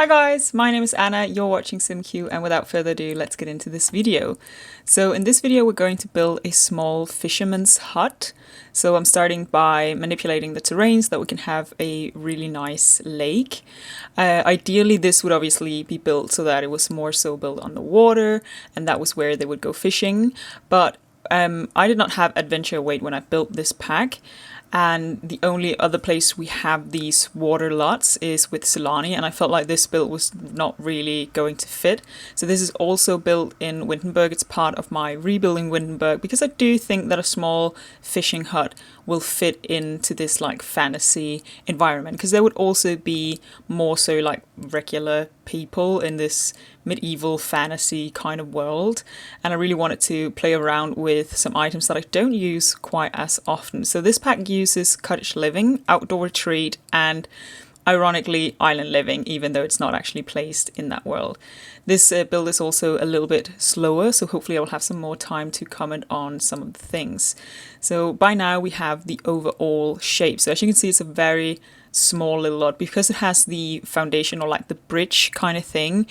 Hi guys, my name is Anna, you're watching simcue, and without further ado, let's get into this video. So in this video we're going to build a small fisherman's hut. So I'm starting by manipulating the terrain so that we can have a really nice lake. Ideally this would obviously be built so that it was more so built on the water, and that was where they would go fishing. But I did not have adventure weight when I built this pack. And the only other place we have these water lots is with Solani, and I felt like this build was not really going to fit. So this is also built in Windenburg. It's part of my rebuilding Windenburg because I do think that a small fishing hut will fit into this like fantasy environment, because there would also be more so like regular people in this medieval fantasy kind of world, and I really wanted to play around with some items that I don't use quite as often. So this pack uses cottage living, outdoor retreat, and ironically island living, even though it's not actually placed in that world. This build is also a little bit slower, so hopefully I will have some more time to comment on some of the things. So by now we have the overall shape. So as you can see, it's a very small little lot. Because it has the foundation or like the bridge kind of thing,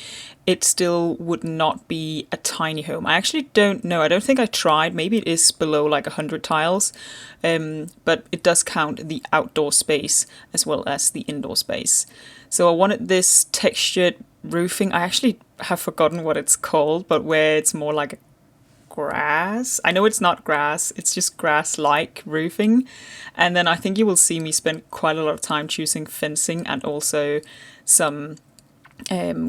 it still would not be a tiny home. I actually don't know. I don't think I tried. Maybe it is below like 100 tiles, but it does count the outdoor space as well as the indoor space. So I wanted this textured roofing. I actually have forgotten what it's called, but where it's more like grass. I know it's not grass, it's just grass-like roofing. And then I think you will see me spend quite a lot of time choosing fencing and also some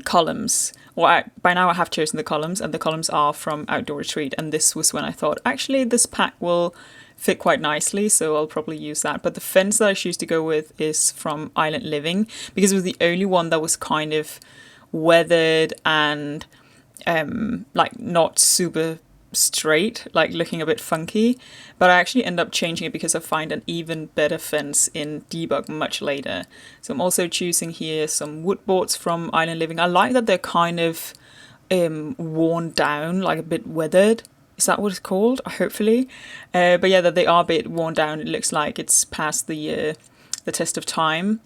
columns. By now I have chosen the columns, and the columns are from Outdoor Retreat, and this was when I thought actually this pack will fit quite nicely, so I'll probably use that. But the fence that I choose to go with is from Island Living, because it was the only one that was kind of weathered and like not super straight, like looking a bit funky. But I actually end up changing it because I find an even better fence in debug much later. So I'm also choosing here some wood boards from Island Living. I like that they're kind of worn down, like a bit weathered. Is that what it's called? Hopefully. But yeah, that they are a bit worn down. It looks like it's past the test of time.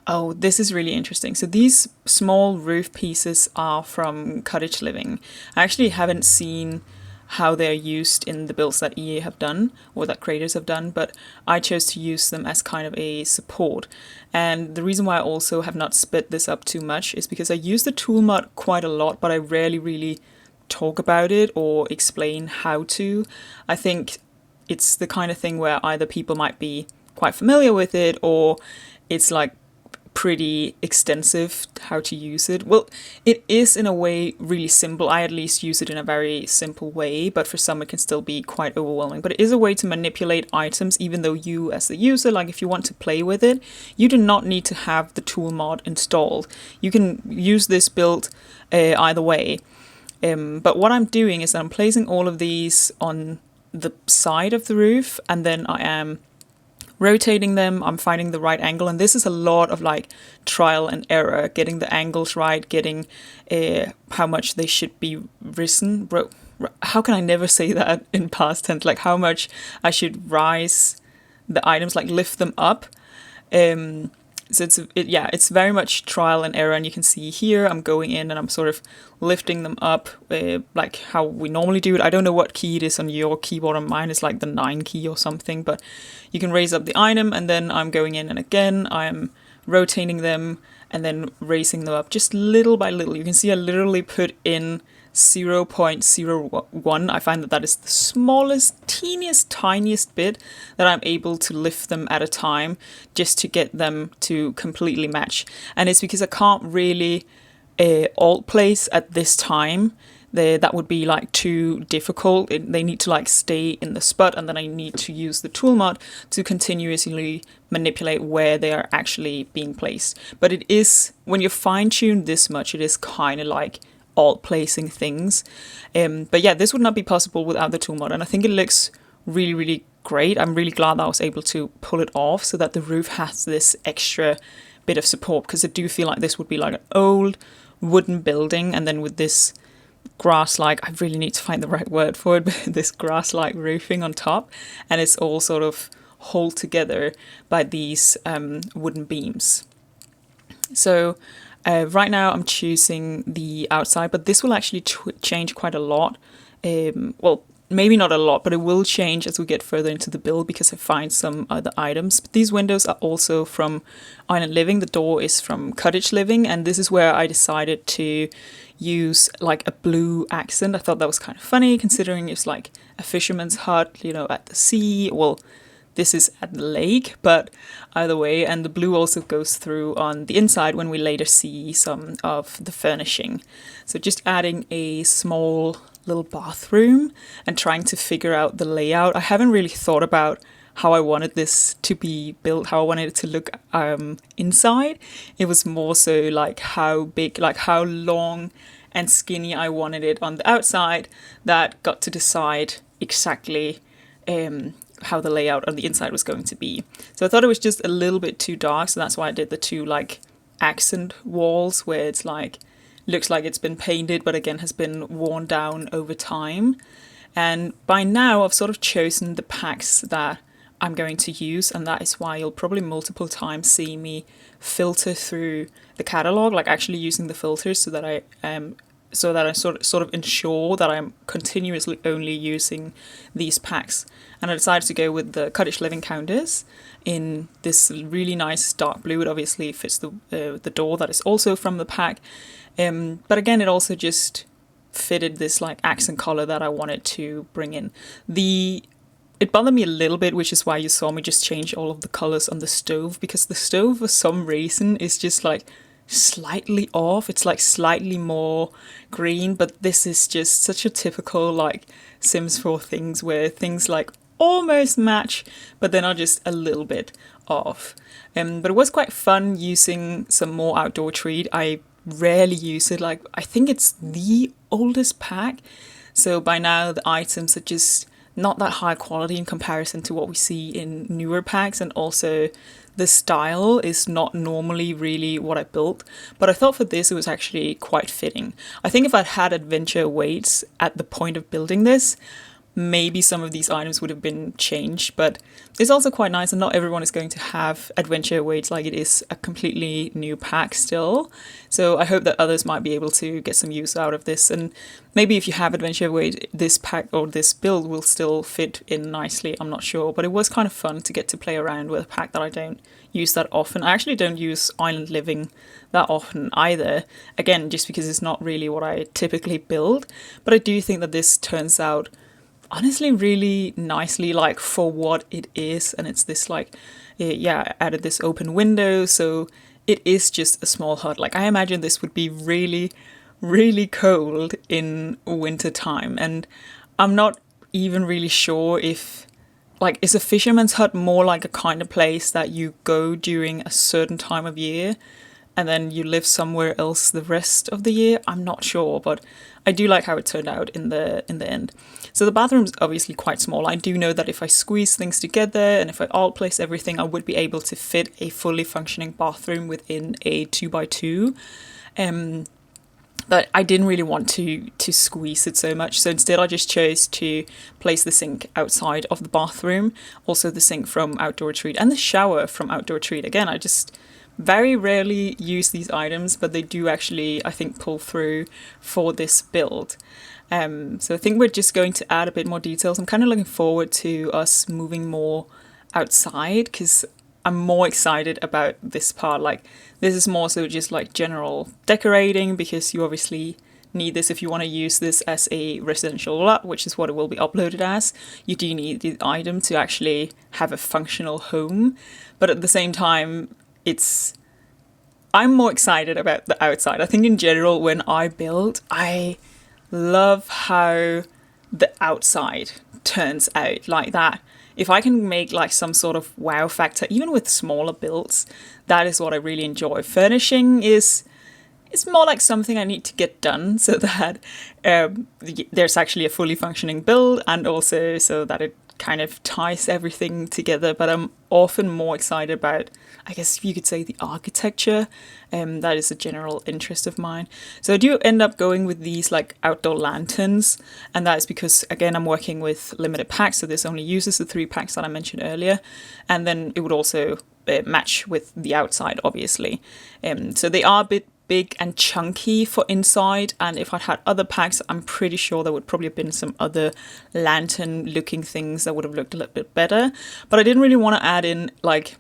Oh, this is really interesting. So these small roof pieces are from Cottage Living. I actually haven't seen how they're used in the builds that EA have done or that creators have done, but I chose to use them as kind of a support. And the reason why I also have not split this up too much is because I use the tool mod quite a lot, but I rarely really talk about it or explain how to. I think it's the kind of thing where either people might be quite familiar with it, or it's like pretty extensive how to use it. Well, it is in a way really simple. I at least use it in a very simple way, but for some it can still be quite overwhelming. But it is a way to manipulate items, even though you as the user, like if you want to play with it, you do not need to have the tool mod installed. You can use this build either way. But what I'm doing is that I'm placing all of these on the side of the roof, and then I am rotating them. I'm finding the right angle, and this is a lot of like trial and error, getting the angles right, getting how much they should be risen. How can I never say that in past tense? Like how much I should rise the items, like lift them up. So it's very much trial and error, and you can see here I'm going in and I'm sort of lifting them up like how we normally do it. I don't know what key it is on your keyboard. On mine is like the 9 key or something, but you can raise up the item, and then I'm going in and again I'm rotating them and then raising them up just little by little. You can see I literally put in 0.01. I find that is the smallest, teeniest, tiniest bit that I'm able to lift them at a time just to get them to completely match. And it's because I can't really alt place at this time. That would be like too difficult. They need to like stay in the spot, and then I need to use the tool mod to continuously manipulate where they are actually being placed. But it is, when you're fine-tuned this much, it is kind of like alt placing things. But yeah, this would not be possible without the tool mod, and I think it looks really, really great. I'm really glad that I was able to pull it off so that the roof has this extra bit of support, because I do feel like this would be like an old wooden building, and then with this grass-like, I really need to find the right word for it, but this grass-like roofing on top, and it's all sort of held together by these wooden beams. So right now I'm choosing the outside, but this will actually change quite a lot. Well, maybe not a lot, but it will change as we get further into the build because I find some other items. But these windows are also from Island Living. The door is from Cottage Living, and this is where I decided to use like a blue accent. I thought that was kind of funny considering it's like a fisherman's hut, you know, at the sea. Well, this is at the lake, but either way, and the blue also goes through on the inside when we later see some of the furnishing. So just adding a small little bathroom and trying to figure out the layout. I haven't really thought about how I wanted this to be built, how I wanted it to look inside. It was more so like how big, like how long and skinny I wanted it on the outside that got to decide exactly how the layout on the inside was going to be. So I thought it was just a little bit too dark, so that's why I did the two like accent walls where it's like looks like it's been painted but again has been worn down over time. And by now I've sort of chosen the packs that I'm going to use, and that is why you'll probably multiple times see me filter through the catalog, like actually using the filters so that I sort of ensure that I'm continuously only using these packs. And I decided to go with the Cottage Living counters in this really nice dark blue. It obviously fits the door that is also from the pack. But again, it also just fitted this like accent color that I wanted to bring in. It bothered me a little bit, which is why you saw me just change all of the colors on the stove, because the stove for some reason is just like slightly off. It's like slightly more green, but this is just such a typical like Sims 4 things where things like almost match, but then are just a little bit off. But it was quite fun using some more outdoor treat. I rarely use it. Like, I think it's the oldest pack, so by now the items are just not that high quality in comparison to what we see in newer packs, and also the style is not normally really what I built, but I thought for this it was actually quite fitting. I think if I'd had adventure weights at the point of building this, maybe some of these items would have been changed, but it's also quite nice, and not everyone is going to have adventure weights. Like, it is a completely new pack still, so I hope that others might be able to get some use out of this, and maybe if you have adventure weight, this pack or this build will still fit in nicely. I'm not sure, but it was kind of fun to get to play around with a pack that I don't use that often. I actually don't use Island Living that often either, again just because it's not really what I typically build, but I do think that this turns out honestly really nicely, like for what it is. And it's this like, yeah, I added this open window, so it is just a small hut. Like, I imagine this would be really, really cold in winter time, and I'm not even really sure if, like, is a fisherman's hut more like a kind of place that you go during a certain time of year and then you live somewhere else the rest of the year? I'm not sure, but I do like how it turned out in the end. So the bathroom's obviously quite small. I do know that if I squeeze things together and if I alt place everything, I would be able to fit a fully functioning bathroom within a 2x2. But I didn't really want to squeeze it so much, so instead I just chose to place the sink outside of the bathroom, also the sink from Outdoor Retreat and the shower from Outdoor Retreat. Again, I just very rarely use these items, but they do actually, I think, pull through for this build. So I think we're just going to add a bit more details. I'm kind of looking forward to us moving more outside because I'm more excited about this part. Like, this is more so just like general decorating, because you obviously need this if you want to use this as a residential lot, which is what it will be uploaded as. You do need the item to actually have a functional home, but at the same time, I'm more excited about the outside. I think in general, when I build, I love how the outside turns out like that. If I can make like some sort of wow factor, even with smaller builds, that is what I really enjoy. Furnishing it's more like something I need to get done so that there's actually a fully functioning build, and also so that it kind of ties everything together. But I'm often more excited about, I guess you could say, the architecture. That is a general interest of mine. So I do end up going with these like outdoor lanterns, and that is because, again, I'm working with limited packs, so this only uses the 3 packs that I mentioned earlier. And then it would also match with the outside, obviously. So they are a bit big and chunky for inside, and if I'd had other packs, I'm pretty sure there would probably have been some other lantern looking things that would have looked a little bit better. But I didn't really want to add in like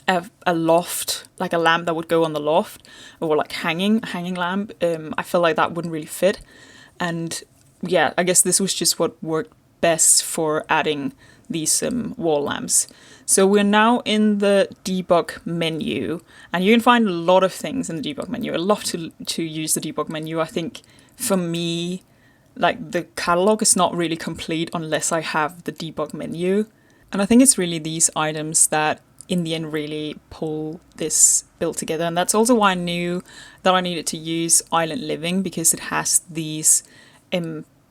a loft, like a lamp that would go on the loft, or like hanging lamp. I feel like that wouldn't really fit, and yeah, I guess this was just what worked best for adding these wall lamps. So we're now in the debug menu, and you can find a lot of things in the debug menu. I love to use the debug menu. I think for me, like, the catalog is not really complete unless I have the debug menu. And I think it's really these items that in the end really pull this build together. And that's also why I knew that I needed to use Island Living, because it has these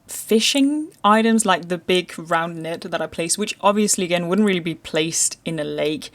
fishing items, like the big round net that I placed, which obviously again wouldn't really be placed in a lake,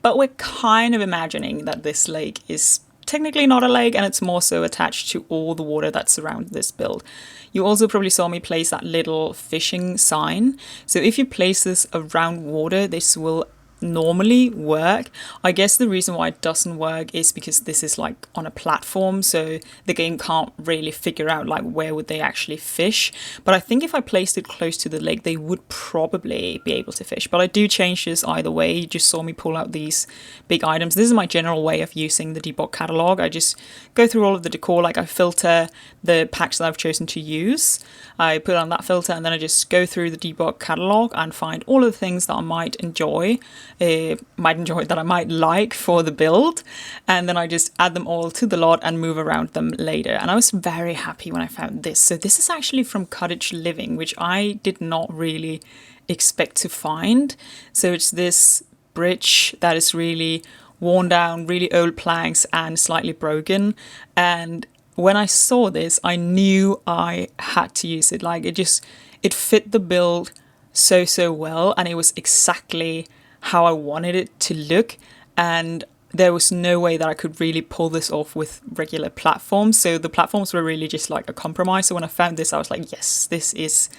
but we're kind of imagining that this lake is technically not a lake, and it's more so attached to all the water that surrounds this build. You also probably saw me place that little fishing sign. So if you place this around water, this will normally work. I guess the reason why it doesn't work is because this is like on a platform, so the game can't really figure out like where would they actually fish. But I think if I placed it close to the lake, they would probably be able to fish. But I do change this either way. You just saw me pull out these big items. This is my general way of using the debug catalog. I just go through all of the decor, like I filter the packs that I've chosen to use. I put on that filter, and then I just go through the debug catalog and find all of the things that I might enjoy, that I might like for the build, and then I just add them all to the lot and move around them later. And I was very happy when I found this. So this is actually from Cottage Living, which I did not really expect to find. So it's this bridge that is really worn down, really old planks and slightly broken, and when I saw this, I knew I had to use it. Like, it fit the build so well, and it was exactly how I wanted it to look, and there was no way that I could really pull this off with regular platforms. So the platforms were really just like a compromise. So when I found this, I was like, yes, this is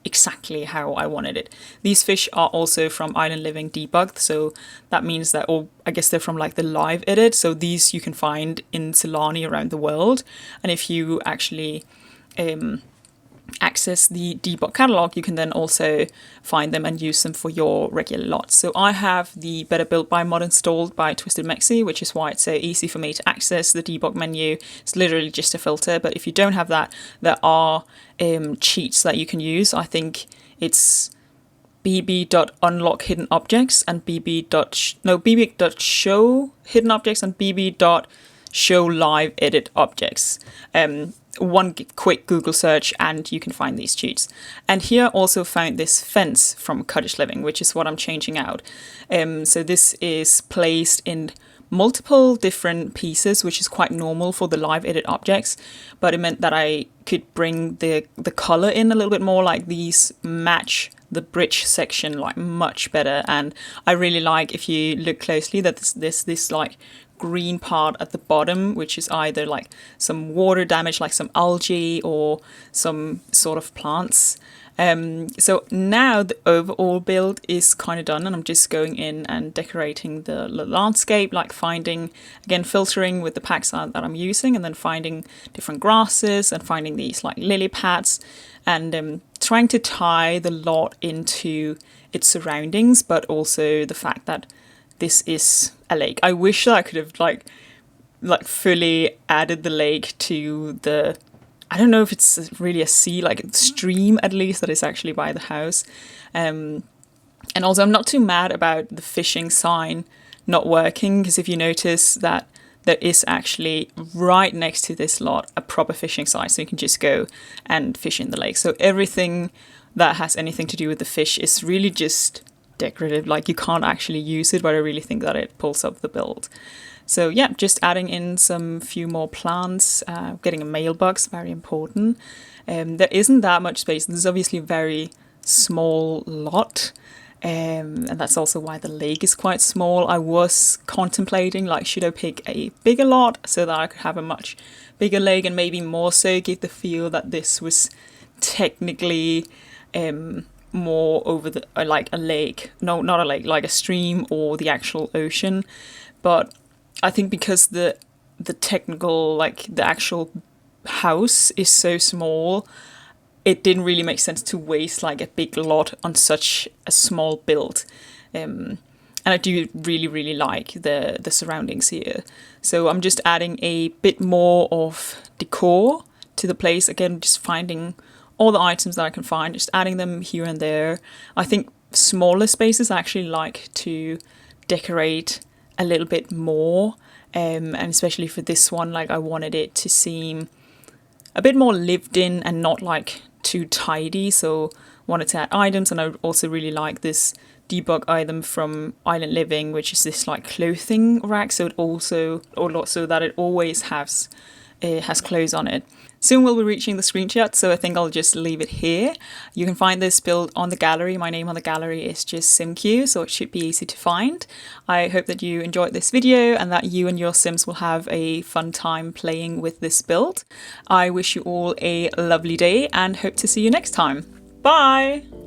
exactly how I wanted it. These fish are also from Island Living debugged, so that means that, or I guess they're from like the live edit, so these you can find in Solani around the world. And if you actually access the debug catalog, you can then also find them and use them for your regular lots. So I have the Better BuildBuy mod installed by Twisted Mexi, which is why it's so easy for me to access the debug menu. It's literally just a filter, but if you don't have that, there are cheats that you can use. I think it's bb.unlock hidden objects and bb.show hidden objects and bb.show live edit objects. One quick Google search and you can find these cheats. And here also found this fence from Cottage Living, which is what I'm changing out. So this is placed in multiple different pieces, which is quite normal for the live edit objects, but it meant that I could bring the color in a little bit more. Like, these match the bridge section like much better, and I really like, if you look closely, that this like green part at the bottom, which is either like some water damage, like some algae or some sort of plants. So now the overall build is kind of done, and I'm just going in and decorating the landscape, like finding, again, filtering with the packs that I'm using, and then finding different grasses and finding these like lily pads, and trying to tie the lot into its surroundings, but also the fact that this is a lake. I wish that I could have like fully added the lake to the, I don't know if it's really a sea, like a stream at least, that is actually by the house. And also I'm not too mad about the fishing sign not working, because if you notice that there is actually right next to this lot a proper fishing sign, so you can just go and fish in the lake. So everything that has anything to do with the fish is really just decorative. Like, you can't actually use it, but I really think that it pulls up the build. So yeah, just adding in some few more plants, getting a mailbox, very important. There isn't that much space. This is obviously a very small lot, and that's also why the lake is quite small. I was contemplating, like, should I pick a bigger lot so that I could have a much bigger lake, and maybe more so give the feel that this was technically more over the like a lake. No, not a lake, like a stream or the actual ocean. But I think because the technical, like the actual house is so small, it didn't really make sense to waste like a big lot on such a small build. And I do really like the surroundings here. So I'm just adding a bit more of decor to the place. Again, just finding all the items that I can find, just adding them here and there. I think smaller spaces I actually like to decorate a little bit more. And especially for this one, like I wanted it to seem a bit more lived in and not like too tidy. So wanted to add items, and I also really like this debug item from Island Living, which is this like clothing rack. So it also, or so that it always has clothes on it. Soon we'll be reaching the screenshot, so I think I'll just leave it here. You can find this build on the gallery. My name on the gallery is just simcue, so it should be easy to find. I hope that you enjoyed this video and that you and your Sims will have a fun time playing with this build. I wish you all a lovely day and hope to see you next time. Bye!